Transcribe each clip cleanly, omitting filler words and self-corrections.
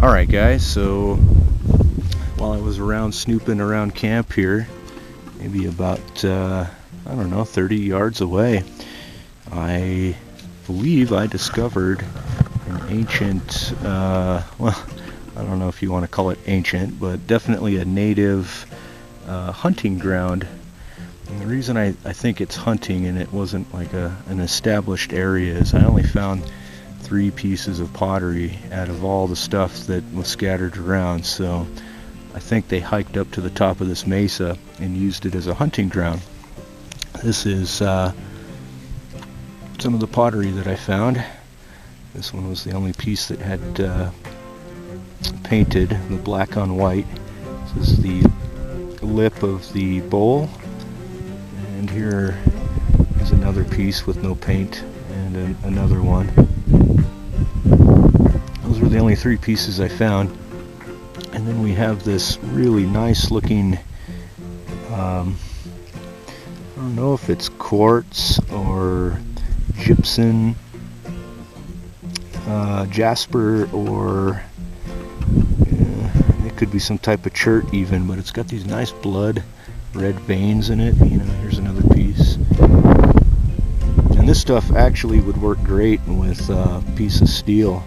Alright guys, so while I was around snooping around camp here, maybe about, I don't know, 30 yards away, I believe I discovered an ancient, well, I don't know if you want to call it ancient, but definitely a native hunting ground. And the reason I think it's hunting and it wasn't like an established area is I only found 3 pieces of pottery out of all the stuff that was scattered around. So I think they hiked up to the top of this mesa and used it as a hunting ground. This is some of the pottery that I found. This one was the only piece that had painted the black on white. This is the lip of the bowl, and here is another piece with no paint and another one. Those were the only 3 pieces I found. And then we have this really nice looking, I don't know if it's quartz or gypsum, jasper, or it could be some type of chert even, but it's got these nice blood red veins in it. You know, here's another piece. And this stuff actually would work great with a piece of steel.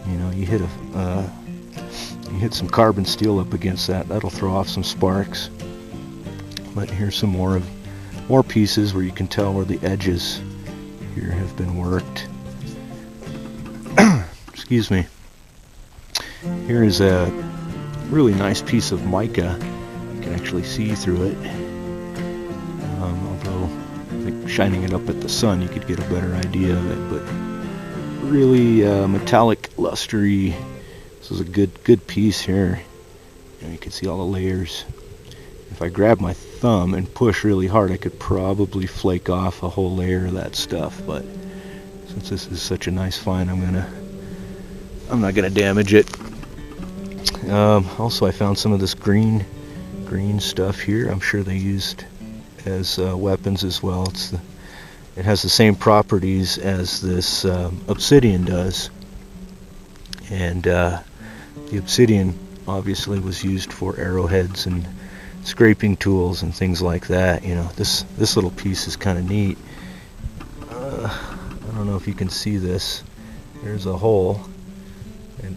You know, you hit some carbon steel up against that, that'll throw off some sparks. But here's some more pieces where you can tell where the edges here have been worked. Excuse me. Here is a really nice piece of mica. You can actually see through it. Although I think shining it up at the sun you could get a better idea of it, but really metallic, lustery. This is a good piece here. You can see all the layers. If I grab my thumb and push really hard, I could probably flake off a whole layer of that stuff. But since this is such a nice find, I'm not gonna damage it. Also, I found some of this green stuff here. I'm sure they used as weapons as well. It has the same properties as this obsidian does, and the obsidian obviously was used for arrowheads and scraping tools and things like that. You know, this little piece is kind of neat. I don't know if you can see this. There's a hole, and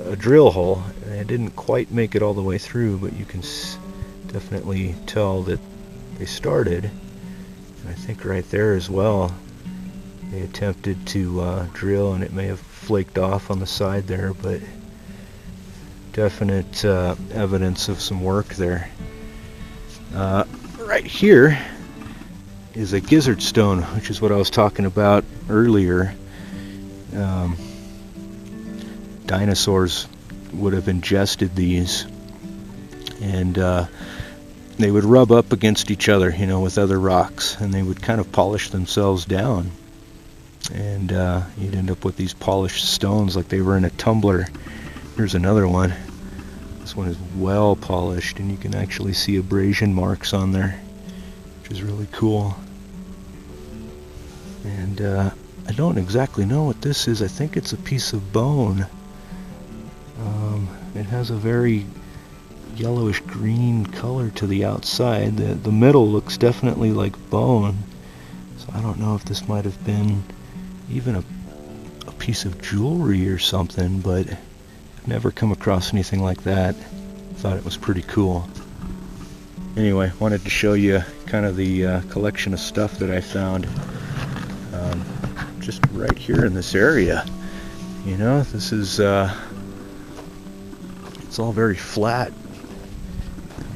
a drill hole, and I didn't quite make it all the way through, but you can definitely tell that they started. And I think right there as well, they attempted to drill, and it may have flaked off on the side there, but definite evidence of some work there. Right here is a gizzard stone, which is what I was talking about earlier. Dinosaurs would have ingested these, and they would rub up against each other, you know, with other rocks, and they would kind of polish themselves down, and you'd end up with these polished stones like they were in a tumbler. Here's another one. This one is well polished, and you can actually see abrasion marks on there, which is really cool. And I don't exactly know what this is. I think it's a piece of bone. It has a very yellowish green color to the outside. The middle looks definitely like bone, so I don't know if this might have been even a piece of jewelry or something, but I've never come across anything like that. Thought it was pretty cool. Anyway, wanted to show you kind of the collection of stuff that I found just right here in this area. You know, this is it's all very flat,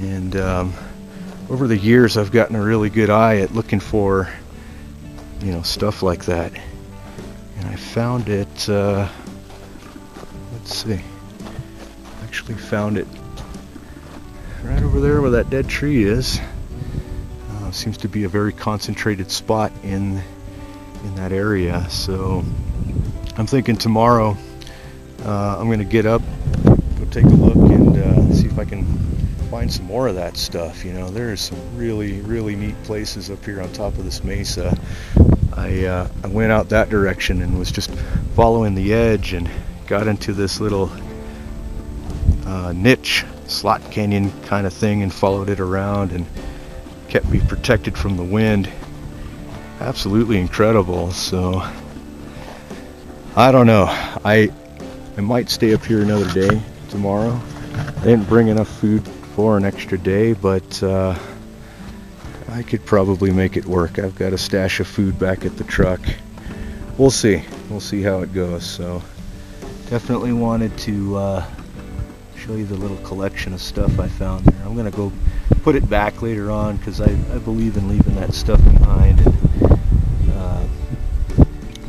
and over the years I've gotten a really good eye at looking for, you know, stuff like that. And I found it, let's see, actually found it right over there where that dead tree is. Seems to be a very concentrated spot in that area. So I'm thinking tomorrow I'm going to get up, go take a look, and see if I can find some more of that stuff. You know, there's some really neat places up here on top of this mesa. I went out that direction and was just following the edge and got into this little niche slot canyon kind of thing and followed it around and kept me protected from the wind. Absolutely incredible. So I don't know, I might stay up here another day tomorrow. I didn't bring enough food for an extra day, but I could probably make it work. I've got a stash of food back at the truck. We'll see how it goes. So definitely wanted to show you the little collection of stuff I found there. I'm gonna go put it back later on because I believe in leaving that stuff behind and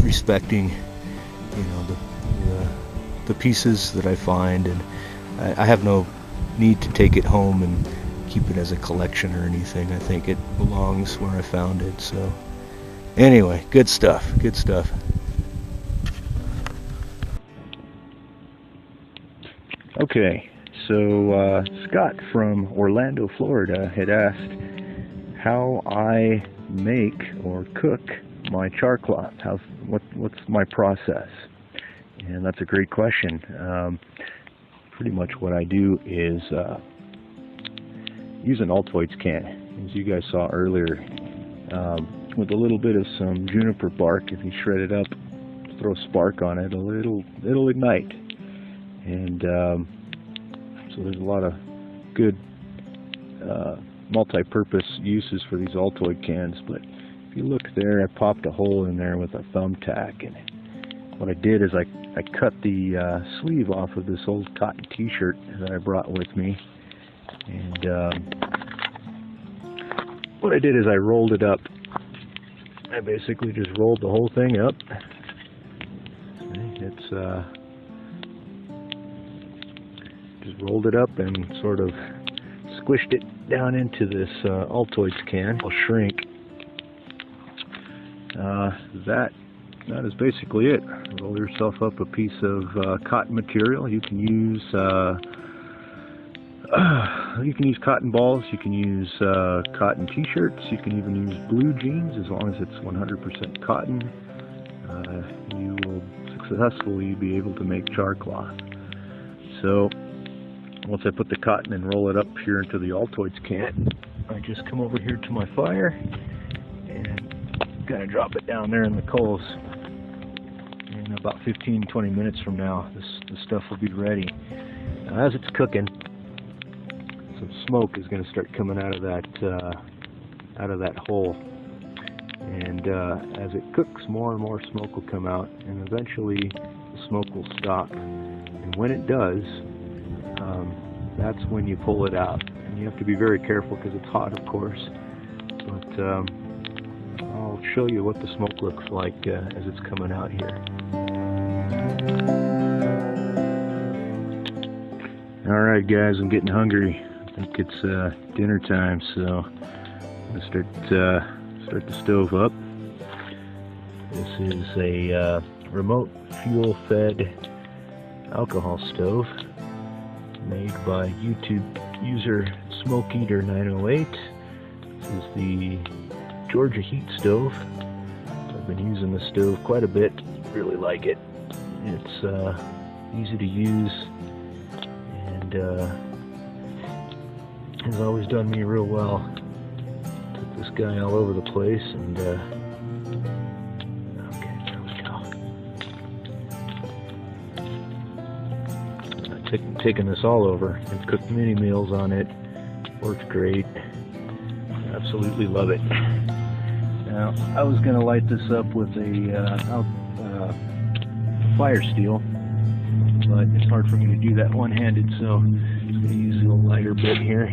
respecting, you know, the pieces that I find, and I have no need to take it home and keep it as a collection or anything. I think it belongs where I found it. So anyway, good stuff. Okay, so Scott from Orlando, Florida had asked how I make or cook my char cloth. What's my process? And that's a great question. Pretty much what I do is use an Altoids can, as you guys saw earlier, with a little bit of some juniper bark. If you shred it up, throw a spark on it, it'll ignite. And so there's a lot of good multi-purpose uses for these Altoid cans. But if you look there, I popped a hole in there with a thumbtack, and what I did is I cut the sleeve off of this old cotton t-shirt that I brought with me, and what I did is I rolled it up. I basically just rolled the whole thing up. It's just rolled it up and sort of squished it down into this Altoids can. It'll shrink. That is basically it. Roll yourself up a piece of cotton material. You can use cotton balls. You can use cotton t-shirts. You can even use blue jeans, as long as it's 100% cotton. You will successfully be able to make char cloth. So once I put the cotton and roll it up here into the Altoids can, I just come over here to my fire and kind of drop it down there in the coals. And about 15-20 minutes from now, this stuff will be ready. Now, as it's cooking, some smoke is going to start coming out of that hole. And as it cooks, more and more smoke will come out, and eventually the smoke will stop. And when it does, that's when you pull it out. And you have to be very careful because it's hot, of course. But I'll show you what the smoke looks like as it's coming out here. Alright guys, I'm getting hungry. I think it's dinner time, so I'm going to start the stove up. This is a remote fuel-fed alcohol stove made by YouTube user Smoke Eater 908. This is the Georgia heat stove. I've been using the stove quite a bit. Really like it. It's easy to use, and has always done me real well. Took this guy all over the place, and okay, there we go. Taking this all over. I've cooked many meals on it. Works great. Absolutely love it. Now, I was going to light this up with a fire steel, but it's hard for me to do that one-handed, so I'm going to use a little lighter bit here.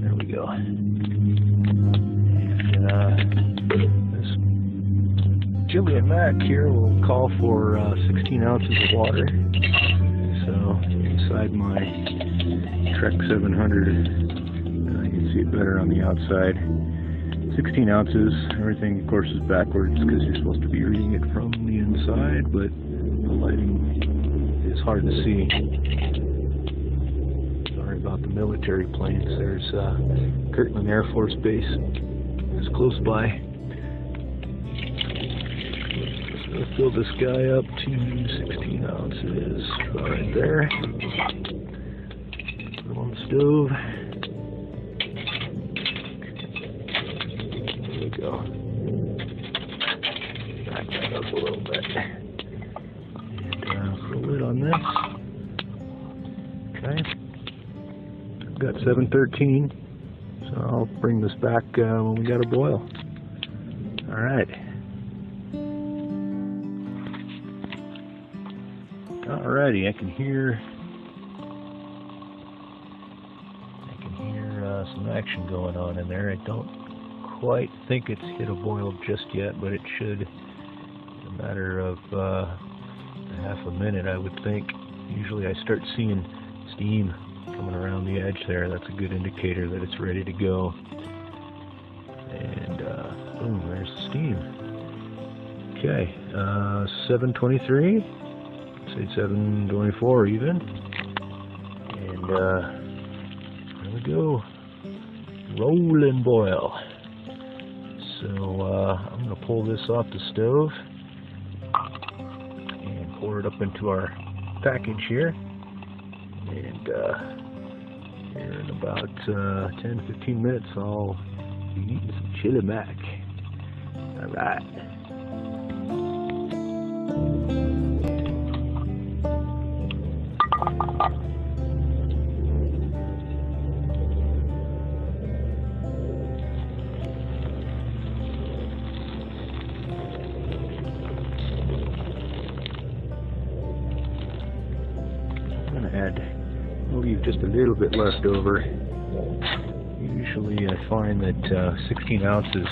There we go. And this Jillian Mac here will call for 16 ounces of water. So inside my Trek 700, you can see it better on the outside. 16 ounces. Everything, of course, is backwards because you're supposed to be reading it from the inside, but the lighting is hard to see. Sorry about the military planes. There's Kirtland Air Force Base. It's close by. fill this guy up to 16 ounces right there. Put him on the stove. There we go. Back that up a little bit. And put a lid on this. Okay. I've got 713, so I'll bring this back when we got a boil. Alright. Alrighty, I can hear some action going on in there. I don't quite think it's hit a boil just yet, but it should in a matter of half a minute, I would think. Usually I start seeing steam coming around the edge there. That's a good indicator that it's ready to go. And boom, there's the steam. Okay, 723, say 724 even. And there we go, rolling boil. So I'm going to pull this off the stove and pour it up into our package here. And here in about 10-15 minutes, I'll be eating some chili mac. All right. Leave just a little bit left over. Usually I find that 16 ounces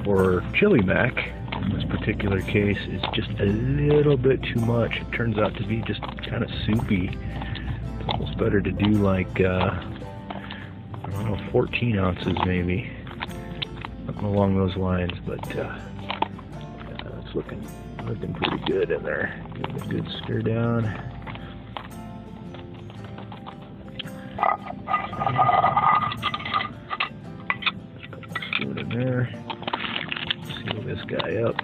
for chili mac in this particular case is just a little bit too much. It turns out to be just kind of soupy. It's almost better to do like I don't know, 14 ounces maybe, something along those lines. But it's looking pretty good in there. Give it a good stir down. Spoon in there. Seal this guy up.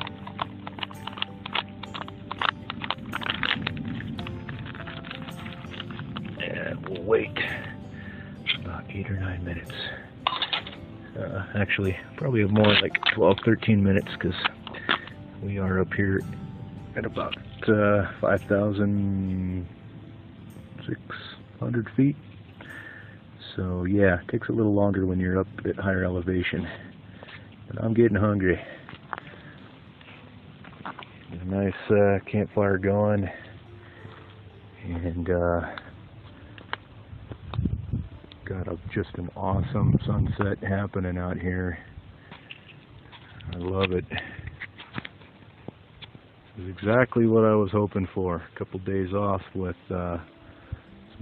And we'll wait about 8 or 9 minutes. Actually, probably more like 12-13 minutes, because we are up here at about 5,600 feet. So yeah, it takes a little longer when you're up at higher elevation. But I'm getting hungry. There's a nice campfire going, and got just an awesome sunset happening out here. I love it. It's exactly what I was hoping for. A couple days off with some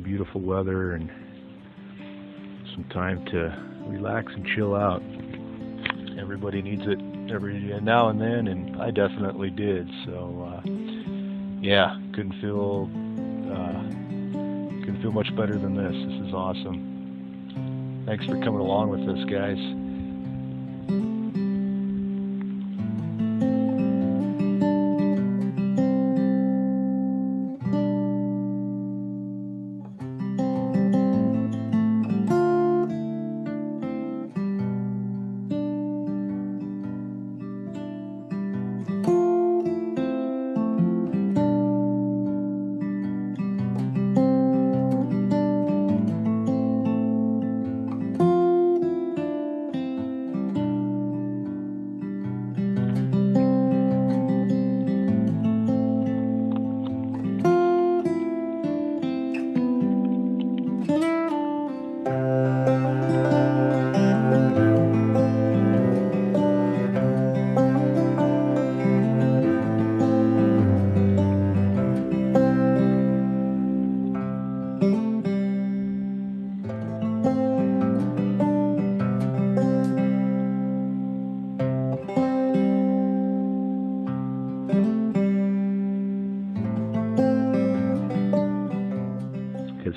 beautiful weather and some time to relax and chill out. Everybody needs it every now and then, and I definitely did. So yeah, couldn't feel much better than this. This is awesome. Thanks for coming along with us, guys.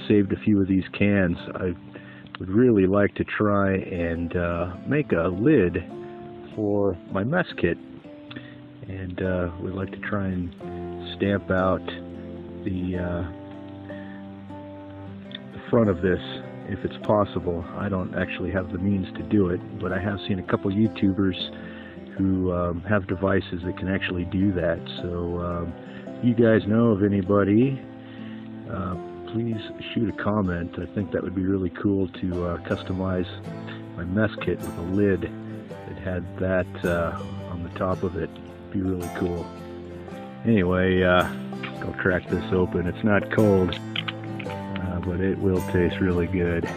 Saved a few of these cans. I would really like to try and make a lid for my mess kit, and we like to try and stamp out the front of this if it's possible. I don't actually have the means to do it, but I have seen a couple YouTubers who have devices that can actually do that. So if you guys know of anybody, please shoot a comment. I think that would be really cool to customize my mess kit with a lid that had that on the top of it. It'd be really cool. Anyway, I'll crack this open. It's not cold, but it will taste really good.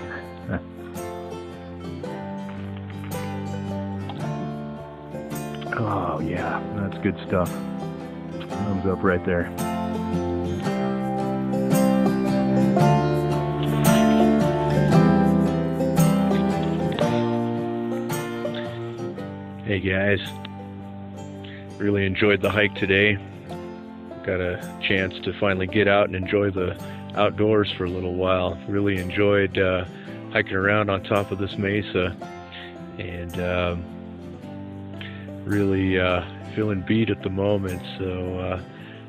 Oh yeah, that's good stuff. Thumbs up right there. Hey guys, really enjoyed the hike today. Got a chance to finally get out and enjoy the outdoors for a little while. Really enjoyed hiking around on top of this mesa, and really feeling beat at the moment. So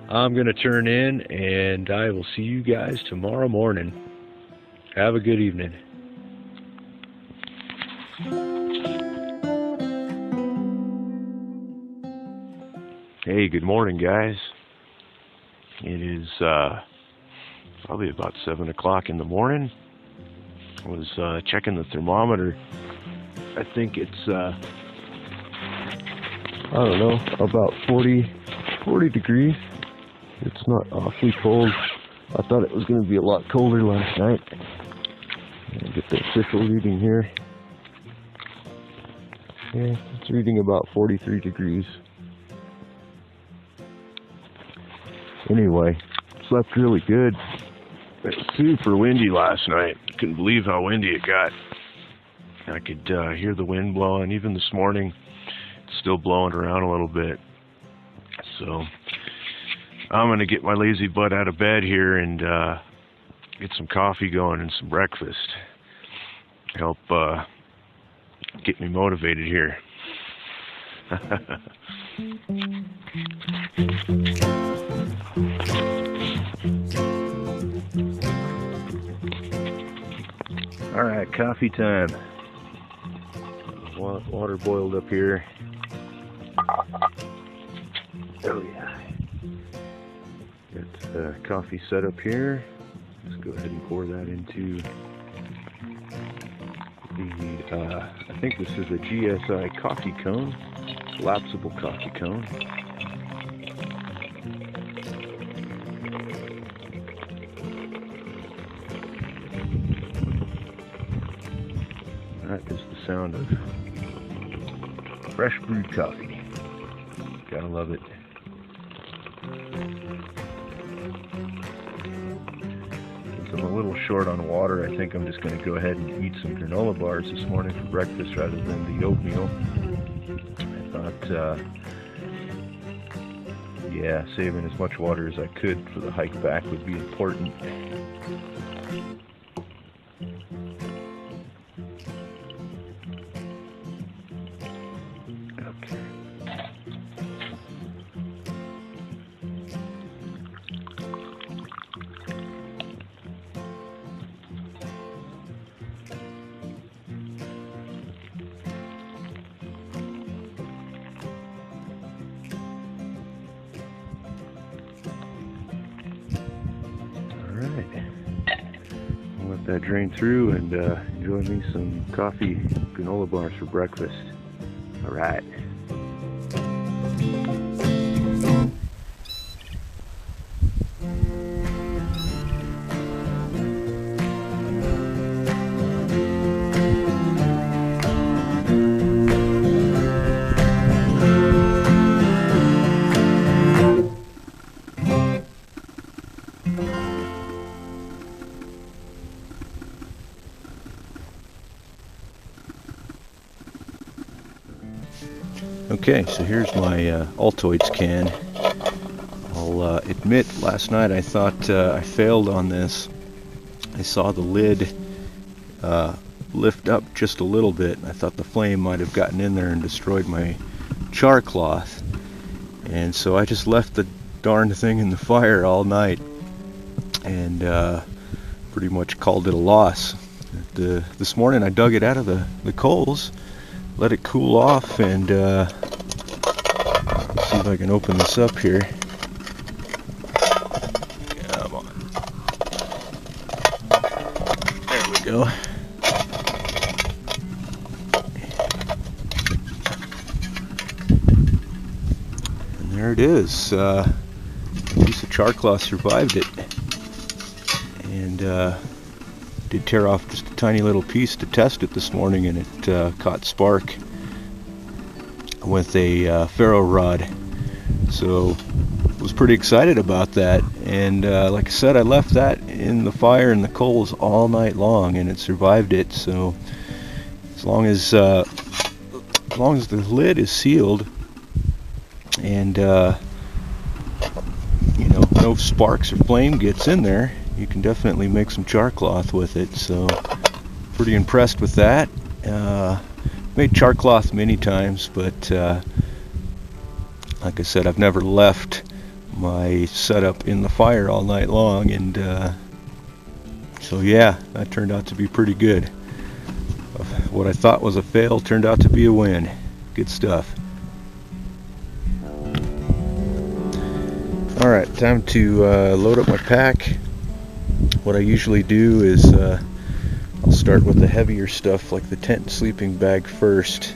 I'm gonna turn in, and I will see you guys tomorrow morning. Have a good evening. Hey, good morning guys. It is probably about 7 o'clock in the morning. I was checking the thermometer. I think it's I don't know, about 40 degrees. It's not awfully cold. I thought it was going to be a lot colder last night. I'll get the official reading here. Yeah, it's reading about 43 degrees. Anyway, slept really good. It was super windy last night. Couldn't believe how windy it got. I could hear the wind blowing. Even this morning, it's still blowing around a little bit. So I'm going to get my lazy butt out of bed here and get some coffee going and some breakfast. Help get me motivated here. All right, coffee time. Water boiled up here. Oh yeah. Got coffee set up here. Let's go ahead and pour that into the, I think this is a GSI coffee cone, collapsible coffee cone. That is the sound of fresh brewed coffee. Gotta love it. Since I'm a little short on water, I think I'm just going to go ahead and eat some granola bars this morning for breakfast rather than the oatmeal. I thought, yeah, saving as much water as I could for the hike back would be important. I'll let that drain through and enjoy me some coffee granola bars for breakfast. All right. Okay, so here's my Altoids can. I'll admit, last night I thought I failed on this. I saw the lid lift up just a little bit. I thought the flame might have gotten in there and destroyed my char cloth. and so I just left the darn thing in the fire all night, and pretty much called it a loss. This morning I dug it out of the coals, let it cool off, and see if I can open this up here. Come on. There we go. And there it is. A piece of char cloth survived it. And did tear off just a tiny little piece to test it this morning, and it caught spark with a ferro rod. So I was pretty excited about that, and like I said, I left that in the fire and the coals all night long, and it survived it. So as long as the lid is sealed and no sparks or flame gets in there, you can definitely make some char cloth with it. So pretty impressed with that. Made char cloth many times, but like I said, I've never left my setup in the fire all night long, and so yeah, that turned out to be pretty good. What I thought was a fail turned out to be a win. Good stuff. Alright, time to load up my pack. What I usually do is I'll start with the heavier stuff like the tent and sleeping bag first.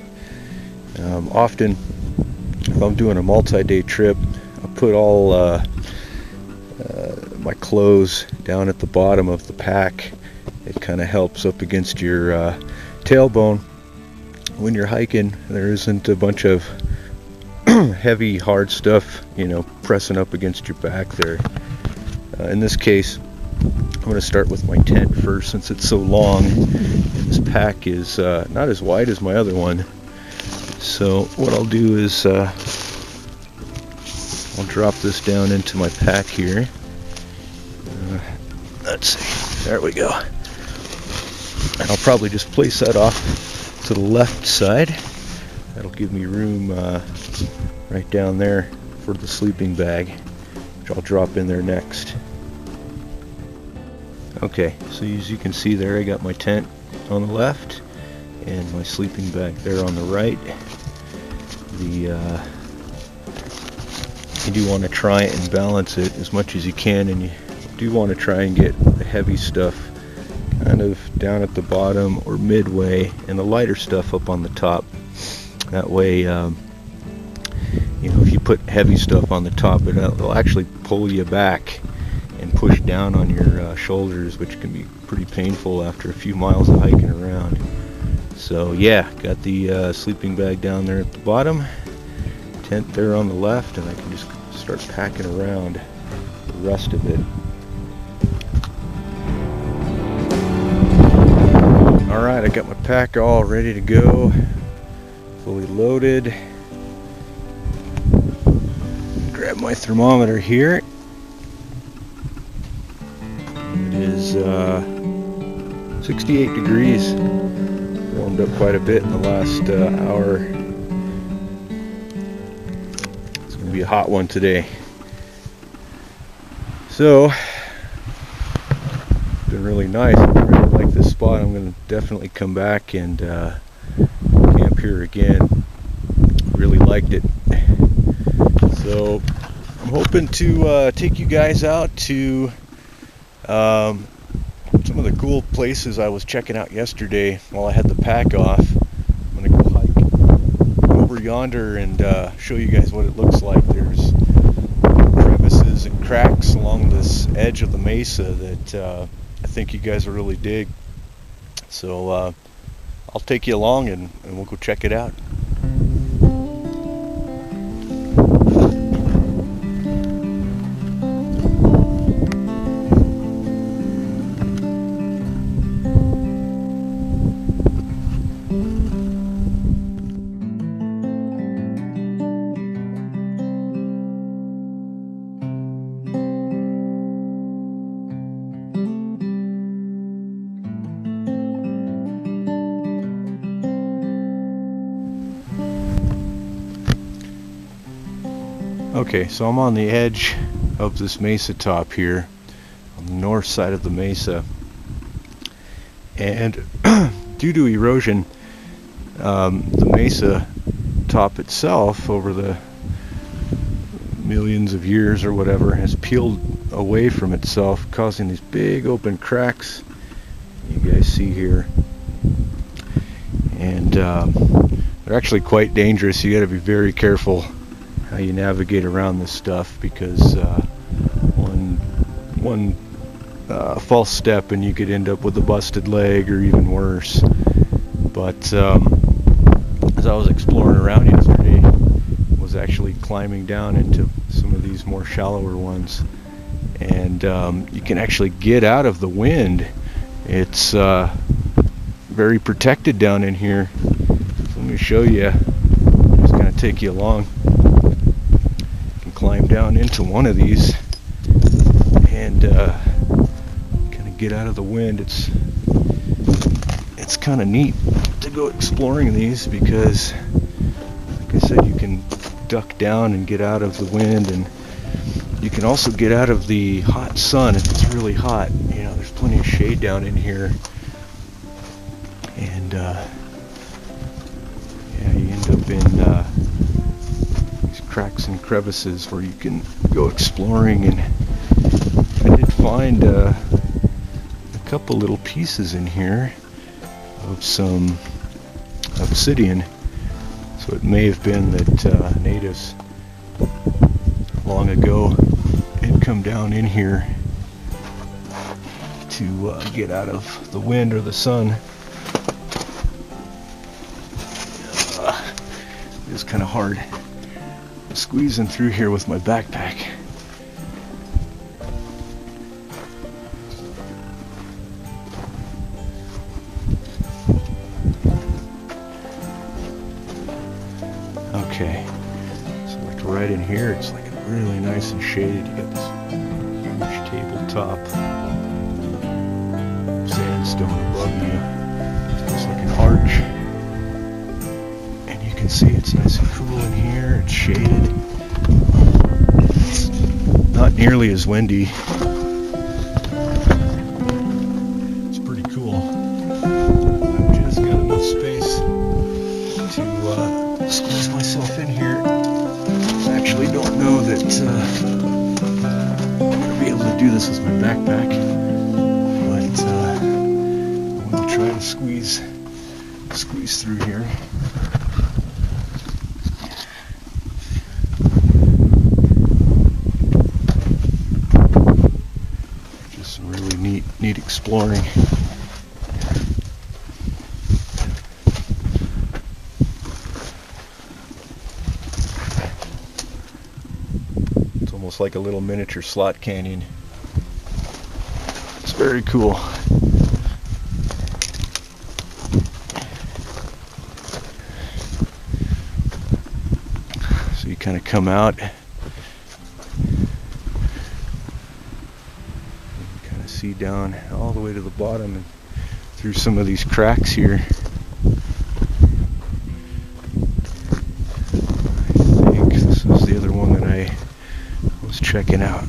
Often, if I'm doing a multi-day trip, I put all my clothes down at the bottom of the pack. It kind of helps up against your tailbone. When you're hiking, there isn't a bunch of heavy, hard stuff, pressing up against your back there. In this case, I'm going to start with my tent first, since it's so long, and this pack is not as wide as my other one. So what I'll do is I'll drop this down into my pack here. Let's see, there we go. And I'll probably just place that off to the left side. That'll give me room right down there for the sleeping bag, which I'll drop in there next. Okay, so as you can see there, I got my tent on the left and my sleeping bag there on the right. You do want to try and balance it as much as you can, and you do want to try and get the heavy stuff kind of down at the bottom or midway, and the lighter stuff up on the top. That way, if you put heavy stuff on the top, it'll actually pull you back and push down on your shoulders, which can be pretty painful after a few miles of hiking around. So yeah, got the sleeping bag down there at the bottom, tent there on the left, and I can just start packing around the rest of it. Alright, I got my pack all ready to go, fully loaded. Grab my thermometer here. It is 68 degrees. Warmed up quite a bit in the last hour. It's going to be a hot one today. So, it's been really nice. I really like this spot. I'm going to definitely come back and camp here again. Really liked it. So, I'm hoping to take you guys out to some of the cool places I was checking out yesterday while I had the pack off. I'm going to go hike over yonder and show you guys what it looks like. There's crevices and cracks along this edge of the mesa that I think you guys will really dig. So I'll take you along and we'll go check it out. Okay, so I'm on the edge of this mesa top here, on the north side of the mesa, and due to erosion, the mesa top itself over the millions of years or whatever has peeled away from itself, causing these big open cracks you guys see here, and they're actually quite dangerous. You got to be very careful how you navigate around this stuff, because one false step and you could end up with a busted leg or even worse. But as I was exploring around yesterday, I was actually climbing down into some of these more shallower ones, and you can actually get out of the wind. It's very protected down in here. So let me show you. I'm just going to take you along. Climb down into one of these and kind of get out of the wind. It's kind of neat to go exploring these, because like I said, you can duck down and get out of the wind, and you can also get out of the hot sun if it's really hot. You know, there's plenty of shade down in here, and yeah, you end up in cracks and crevices where you can go exploring. And I did find a couple little pieces in here of some obsidian, so it may have been that natives long ago had come down in here to get out of the wind or the sun. It's kind of hard squeezing through here with my backpack. Okay, so like right in here, it's like really nice and shaded. You got this huge tabletop sandstone above you. It's like an arch, and you can see it's nice and cool in here. It's shaded. It's not nearly as windy. It's pretty cool. I've just got enough space to squeeze myself in here. I actually don't know that I'm going to be able to do this with my backpack, but I'm going to try to squeeze through here. Just some really neat exploring. It's almost like a little miniature slot canyon. It's very cool. So you kind of come out, and you kind of see down all the way to the bottom and through some of these cracks here. I think this was the other one that I was checking out.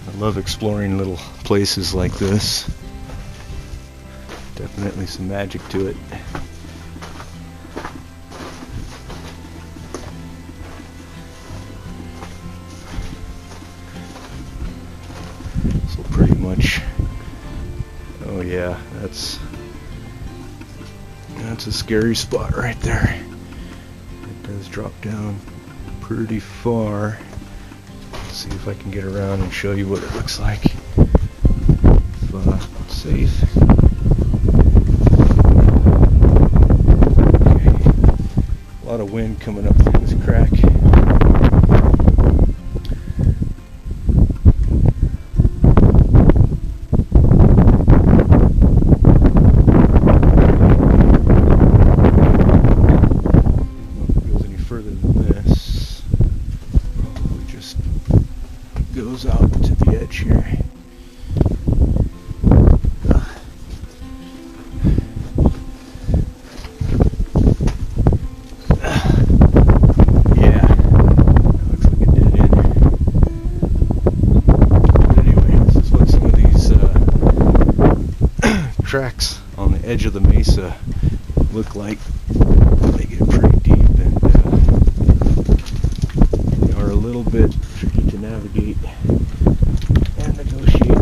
I love exploring little places like this. Definitely some magic to it. So pretty much, oh yeah, that's a scary spot right there. It does drop down pretty far. See if I can get around and show you what it looks like. If safe. lot of wind coming up through this crack. Goes out to the edge here. Yeah, looks like a dead end. But anyway, this is what some of these tracks on the edge of the mesa look like. They get pretty deep and they are a little bit tricky to navigate and negotiate.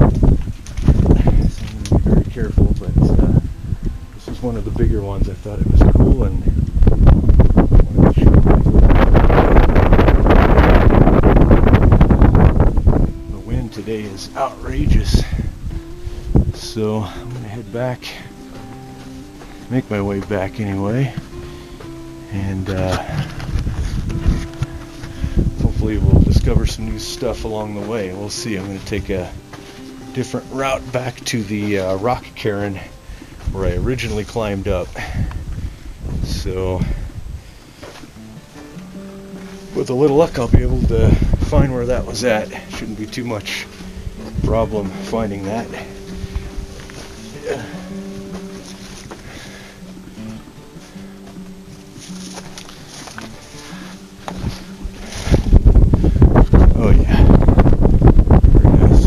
So I'm going to be very careful, but this is one of the bigger ones. I thought it was cool and wanted to show you. The wind today is outrageous, so I'm going to head back, make my way back anyway, and hopefully we'll discover some new stuff along the way. We'll see. I'm going to take a different route back to the rock cairn where I originally climbed up. So with a little luck I'll be able to find where that was at. Shouldn't be too much problem finding that. Yeah. Oh yeah, very nice.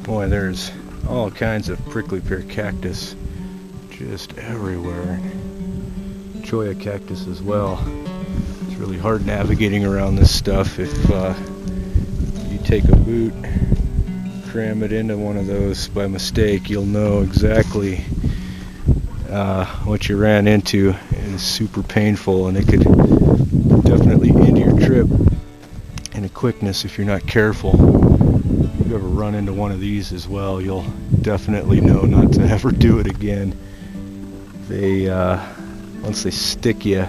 Boy, there's all kinds of prickly pear cactus just everywhere. Cholla cactus as well. It's really hard navigating around this stuff. If you take a boot, cram it into one of those by mistake, you'll know exactly what you ran into. It's super painful, and it could definitely end your trip in a quickness if you're not careful. If you ever run into one of these as well, you'll definitely know not to ever do it again. They once they stick you,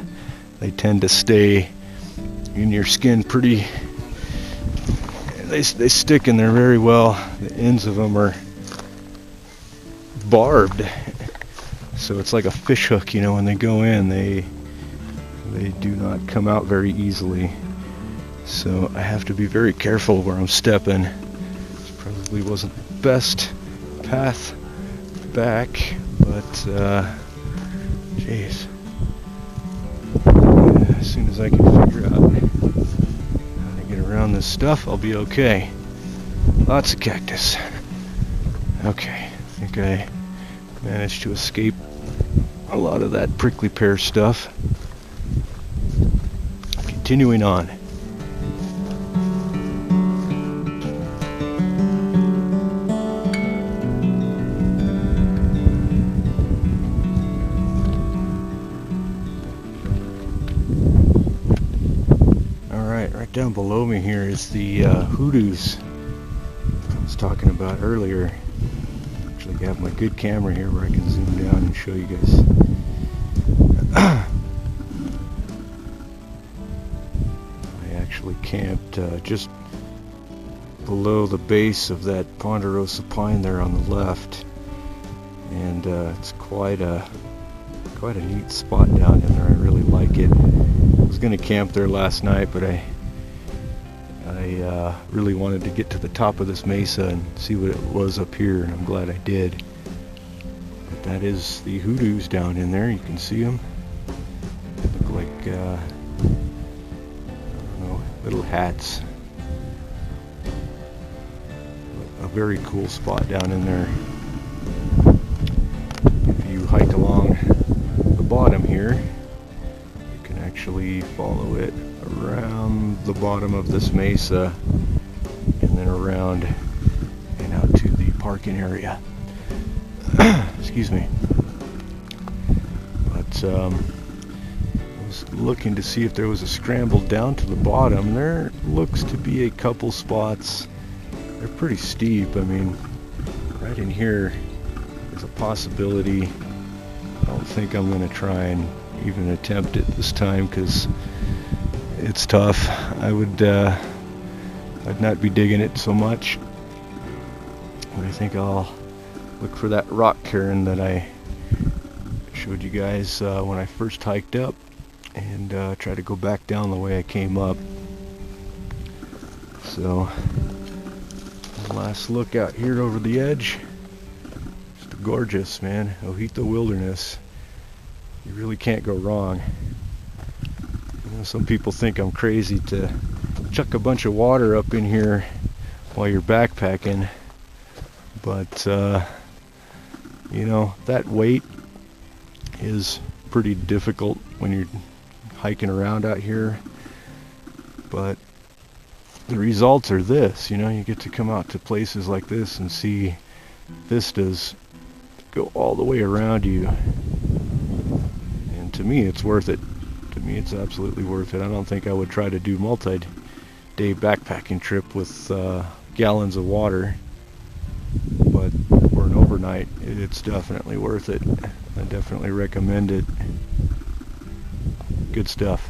they tend to stay in your skin pretty. They stick in there very well. The ends of them are barbed. So it's like a fish hook, you know, when they go in, they do not come out very easily. So I have to be very careful where I'm stepping. This probably wasn't the best path back, but jeez. As soon as I can figure out how to get around this stuff, I'll be okay. Lots of cactus. Okay, I think I managed to escape a lot of that prickly pear stuff. Continuing on. Alright, right down below me here is the Hoodoos I was talking about earlier. I have my good camera here where I can zoom down and show you guys. I actually camped just below the base of that ponderosa pine there on the left, and it's quite a neat spot down in there. I really like it. I was going to camp there last night, but I really wanted to get to the top of this mesa and see what it was up here, and I'm glad I did. But that is the Hoodoos down in there. You can see them. They look like I don't know, little hats. A very cool spot down in there. If you hike along the bottom here, you can actually follow it around the bottom of this mesa and then around and out to the parking area. Excuse me. But I was looking to see if there was a scramble down to the bottom. There looks to be a couple spots. They're pretty steep. I mean, right right in here is a possibility. I don't think I'm going to try and even attempt it this time because it's tough. I'd not be digging it so much. But I think I'll look for that rock cairn that I showed you guys when I first hiked up, and try to go back down the way I came up. So, last look out here over the edge. Just gorgeous, man. Ojito Wilderness. You really can't go wrong. You know, some people think I'm crazy to chuck a bunch of water up in here while you're backpacking, but you know, that weight is pretty difficult when you're hiking around out here, but the results are this. You know, you get to come out to places like this and see vistas go all the way around you, and to me it's worth it. To me it's absolutely worth it. I don't think I would try to do multi-day backpacking trip with gallons of water, but for an overnight it's definitely worth it. I definitely recommend it. Good stuff.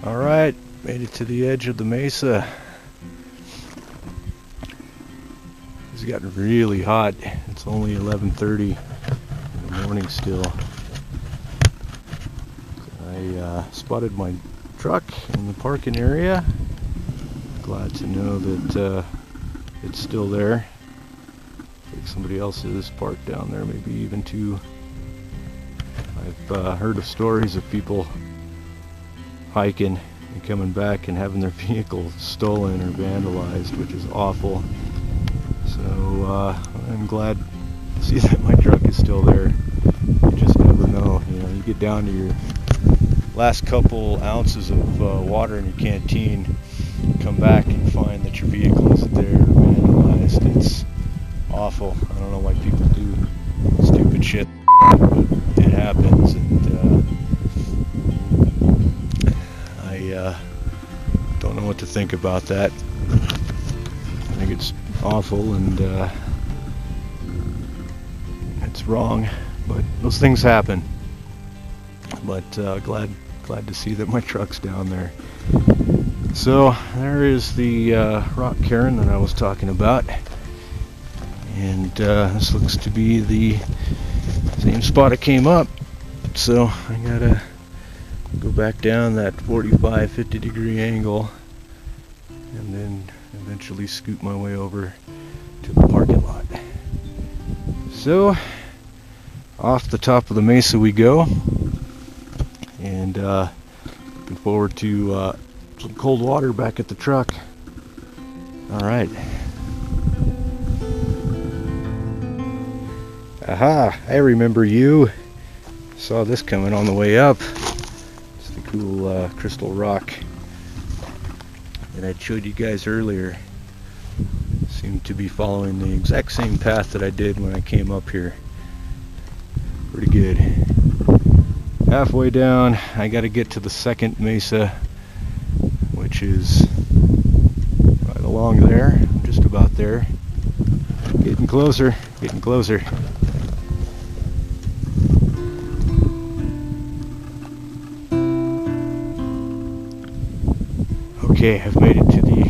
Alright, made it to the edge of the mesa. It's gotten really hot. It's only 11:30 in the morning still. I spotted my truck in the parking area. Glad to know that it's still there. I think somebody else is parked down there, maybe even two. I've heard of stories of people hiking and coming back and having their vehicle stolen or vandalized, which is awful. So I'm glad to see that my truck is still there. You just never know. You know, you get down to your last couple ounces of water in your canteen, come back and find that your vehicle is there vandalized. It's awful. I don't know why people do stupid shit, but it happens, and I don't know what to think about that. I think it's awful, and it's wrong, but those things happen. But glad to see that my truck's down there. So there is the rock cairn that I was talking about, and this looks to be the same spot I came up. So I gotta go back down that 45-50 degree angle, and then eventually scoot my way over to the parking lot. So off the top of the mesa we go, and looking forward to some cold water back at the truck. Alright. Aha, I remember you. Saw this coming on the way up. It's the cool crystal rock that I showed you guys earlier. Seemed to be following the exact same path that I did when I came up here. Pretty good. Halfway down, I got to get to the second mesa, which is right along there. I'm just about there. Getting closer, getting closer. Okay, I've made it to the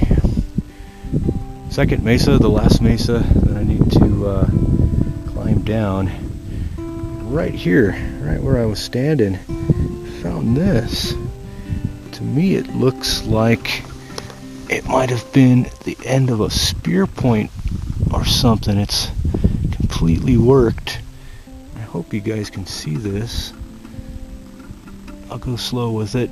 second mesa, the last mesa that I need to climb down. Right here, right where I was standing, found this. To me it looks like it might have been the end of a spear point or something. It's completely worked. I hope you guys can see this. I'll go slow with it.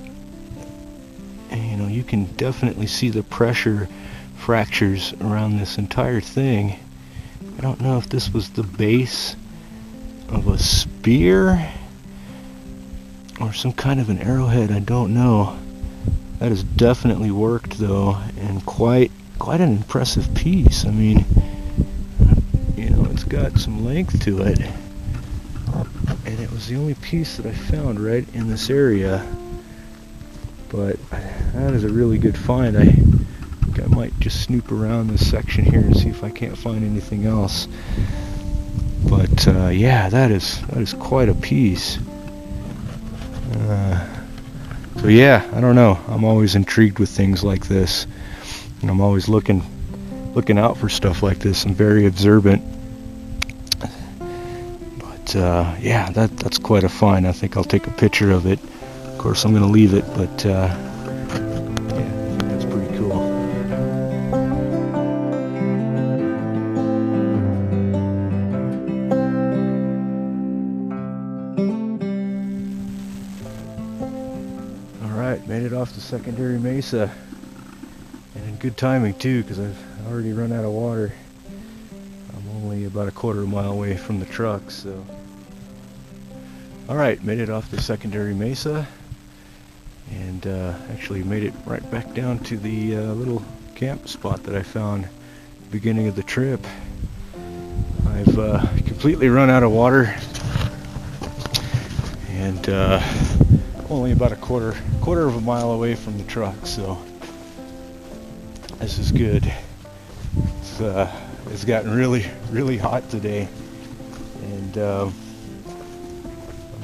And, you know, you can definitely see the pressure fractures around this entire thing. I don't know if this was the base of a spear or some kind of an arrowhead. I don't know. That is definitely worked though, and quite an impressive piece. I mean, you know, it's got some length to it, and it was the only piece that I found right in this area. But that is a really good find. I think I might just snoop around this section here and see if I can't find anything else. But yeah, that is quite a piece. So yeah, I don't know. I'm always intrigued with things like this, and I'm always looking out for stuff like this. I'm very observant. But yeah, that's quite a find. I think I'll take a picture of it. Of course, I'm going to leave it, but yeah, I think that's pretty cool. Alright, made it off the secondary mesa. And in good timing too, because I've already run out of water. I'm only about a quarter mile away from the truck, so. Alright, made it off the secondary mesa. And actually made it right back down to the little camp spot that I found at the beginning of the trip. I've completely run out of water, and only about a quarter of a mile away from the truck, so this is good. It's gotten really hot today, and I'm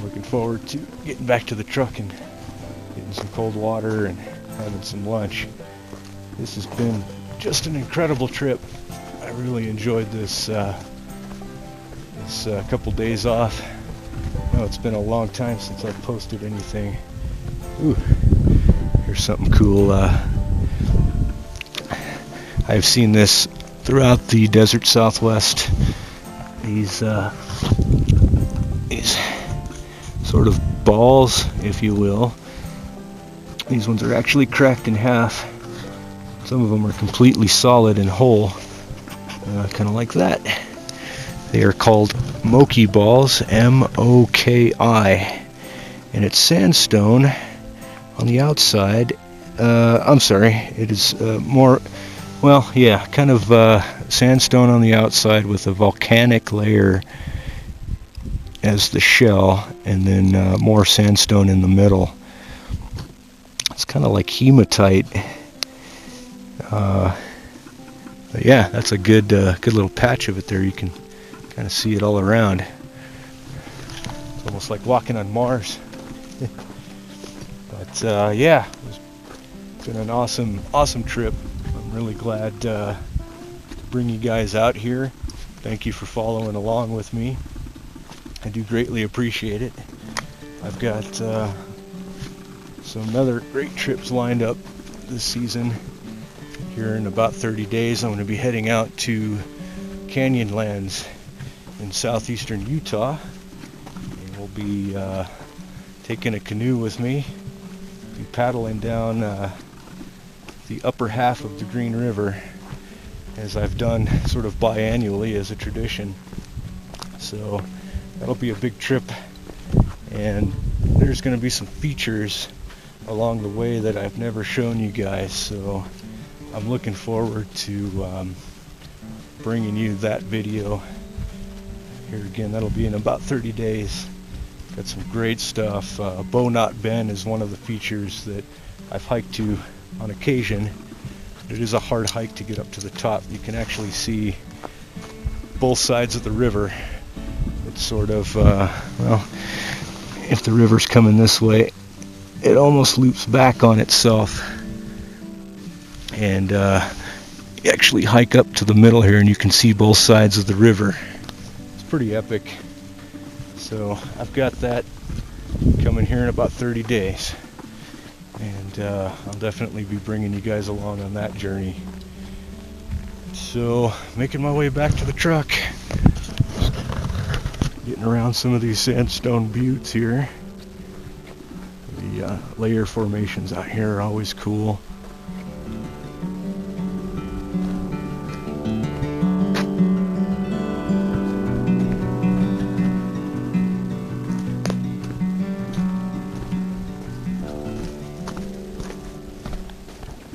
looking forward to getting back to the truck and getting some cold water and having some lunch. This has been just an incredible trip. I really enjoyed this couple days off. I know it's been a long time since I've posted anything. Ooh, here's something cool. I've seen this throughout the desert Southwest. These sort of balls, if you will. These ones are actually cracked in half. Some of them are completely solid and whole, kind of like that. They are called Moki balls, M-O-K-I, and it's sandstone on the outside. I'm sorry, it is more, well, yeah, kind of sandstone on the outside with a volcanic layer as the shell, and then more sandstone in the middle. It's kind of like hematite. But yeah, that's a good little patch of it there. You can kind of see it all around. It's almost like walking on Mars. But yeah, it's been an awesome trip. I'm really glad to bring you guys out here. Thank you for following along with me. I do greatly appreciate it. I've got some other great trips lined up this season. Here in about 30 days, I'm going to be heading out to Canyonlands in southeastern Utah, and we'll be taking a canoe with me, be paddling down the upper half of the Green River, as I've done sort of biannually as a tradition. So that'll be a big trip, and there's going to be some features along the way that I've never shown you guys, so I'm looking forward to bringing you that video. Here again, that'll be in about 30 days. Got some great stuff. Bow Knot Bend is one of the features that I've hiked to on occasion. It is a hard hike to get up to the top. You can actually see both sides of the river. It's sort of, well, if the river's coming this way, it almost loops back on itself. And you actually hike up to the middle here and you can see both sides of the river. It's pretty epic. So I've got that coming here in about 30 days. And I'll definitely be bringing you guys along on that journey. So, making my way back to the truck. Getting around some of these sandstone buttes here. The layer formations out here are always cool.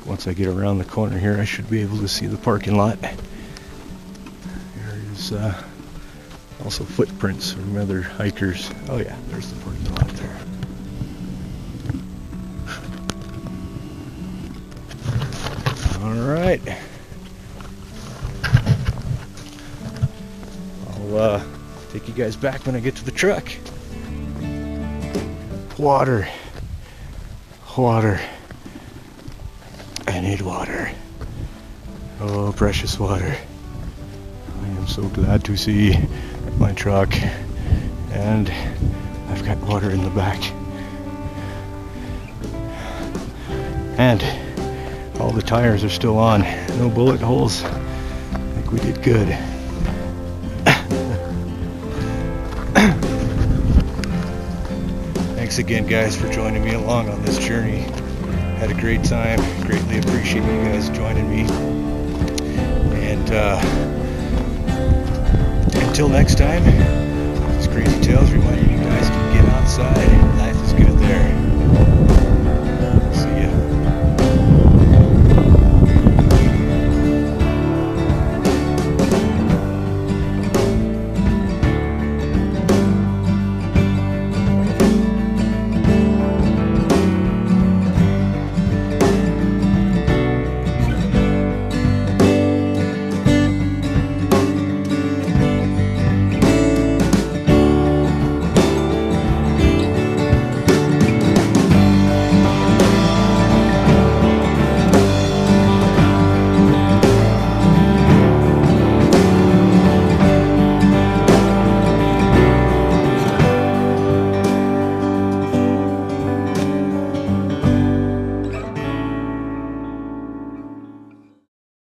Once I get around the corner here, I should be able to see the parking lot. There is also footprints from other hikers. Oh yeah, there's the parking lot there. Alright. I'll take you guys back when I get to the truck. Water. Water. I need water. Oh, precious water. I am so glad to see my truck. And I've got water in the back. And all the tires are still on. No bullet holes. I think we did good. Thanks again, guys, for joining me along on this journey. Had a great time. Greatly appreciate you guys joining me. And until next time, this Crazy Tales reminding you guys to get outside. Life is good there.